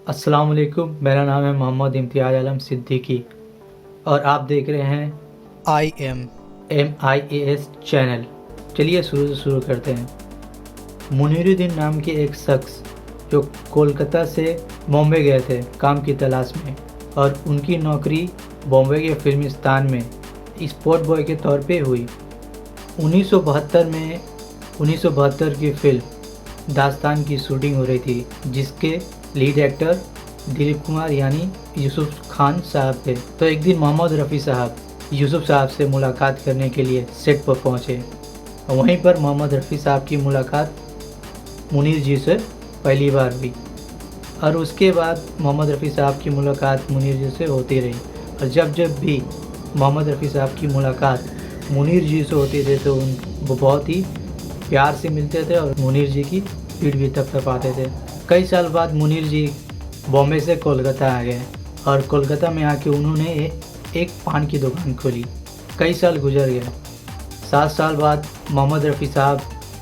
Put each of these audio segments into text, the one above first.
अस्सलाम वालेकुम। मेरा नाम है मोहम्मद इम्तियाज़ आलम सिद्दीकी और आप देख रहे हैं MIAS चैनल। चलिए शुरू से शुरू करते हैं। मुनीरुद्दीन नाम के एक शख्स जो कोलकाता से बॉम्बे गए थे काम की तलाश में, और उनकी नौकरी बॉम्बे के फिल्मिस्तान में स्पॉट बॉय के तौर पे हुई। 1972 की फिल्म दास्तान की शूटिंग हो रही थी, जिसके लीड एक्टर दिलीप कुमार यानी यूसुफ खान साहब थे। तो एक दिन मोहम्मद रफ़ी साहब यूसुफ साहब से मुलाकात करने के लिए सेट पर पहुंचे। वहीं पर मोहम्मद रफ़ी साहब की मुलाकात मुनीर जी से पहली बार हुई, और उसके बाद मोहम्मद रफ़ी साहब की मुलाकात मुनीर जी से होती रही। और जब भी मोहम्मद रफ़ी साहब की मुलाकात मुनीर जी से होती थी तो वो बहुत ही प्यार से मिलते थे और मुनीर जी की पीठ भी थपथपाते थे। कई साल बाद मुनीर जी बॉम्बे से कोलकाता आ गए, और कोलकाता में आके उन्होंने एक पान की दुकान खोली। कई साल गुजर गए। 7 साल बाद मोहम्मद रफ़ी साहब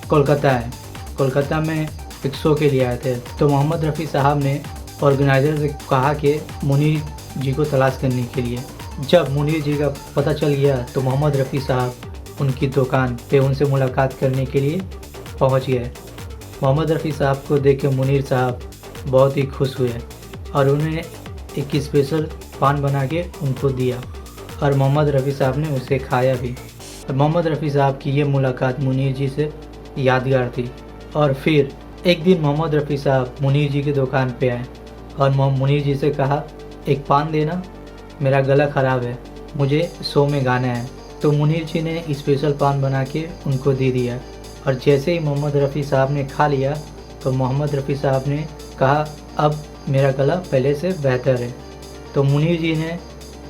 कोलकाता आए। कोलकाता में एक शो के लिए आए थे, तो मोहम्मद रफ़ी साहब ने ऑर्गेनाइज़र से कहा कि मुनीर जी को तलाश करने के लिए। जब मुनीर जी का पता चल गया तो मोहम्मद रफ़ी साहब उनकी दुकान पे उनसे मुलाकात करने के लिए पहुंच गए। मोहम्मद रफ़ी साहब को देख के मुनीर साहब बहुत ही खुश हुए और उन्होंने एक स्पेशल पान बना के उनको दिया, और मोहम्मद रफ़ी साहब ने उसे खाया भी। और मोहम्मद रफ़ी साहब की ये मुलाकात मुनीर जी से यादगार थी। और फिर एक दिन मोहम्मद रफ़ी साहब मुनीर जी की दुकान पे आए और मुनीर जी से कहा, एक पान देना, मेरा गला ख़राब है, मुझे शो में गाना है। तो मुनीर जी ने स्पेशल पान बना के उनको दे दिया, और जैसे ही मोहम्मद रफ़ी साहब ने खा लिया तो मोहम्मद रफ़ी साहब ने कहा, अब मेरा गला पहले से बेहतर है। तो मुनीर जी ने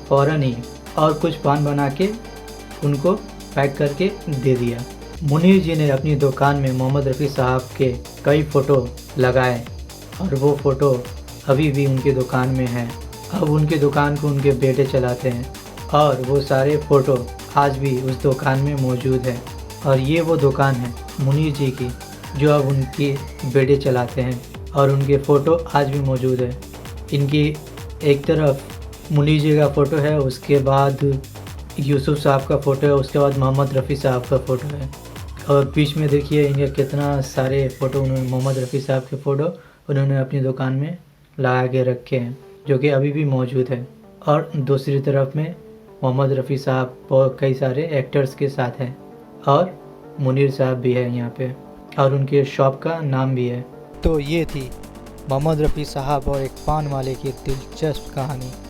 फ़ौरन ही और कुछ पान बना के उनको पैक करके दे दिया। मुनीर जी ने अपनी दुकान में मोहम्मद रफ़ी साहब के कई फ़ोटो लगाए, और वो फ़ोटो अभी भी उनकी दुकान में हैं। अब उनकी दुकान को उनके बेटे चलाते हैं, और वो सारे फ़ोटो आज भी उस दुकान में मौजूद है। और ये वो दुकान है मुनीर जी की जो अब उनके बेटे चलाते हैं, और उनके फ़ोटो आज भी मौजूद है। इनकी एक तरफ मुनीर जी का फ़ोटो है, उसके बाद यूसुफ साहब का फ़ोटो है, उसके बाद मोहम्मद रफ़ी साहब का फ़ोटो है, और बीच में देखिए इनके कितना सारे फ़ोटो उन्होंने मोहम्मद रफ़ी साहब के फ़ोटो उन्होंने अपनी दुकान में लगा के रखे हैं, जो कि अभी भी मौजूद है। और दूसरी तरफ में मोहम्मद रफ़ी साहब और कई सारे एक्टर्स के साथ हैं, और मुनीर साहब भी है यहाँ पे, और उनके शॉप का नाम भी है। तो ये थी मोहम्मद रफ़ी साहब और एक पान वाले की दिलचस्प कहानी।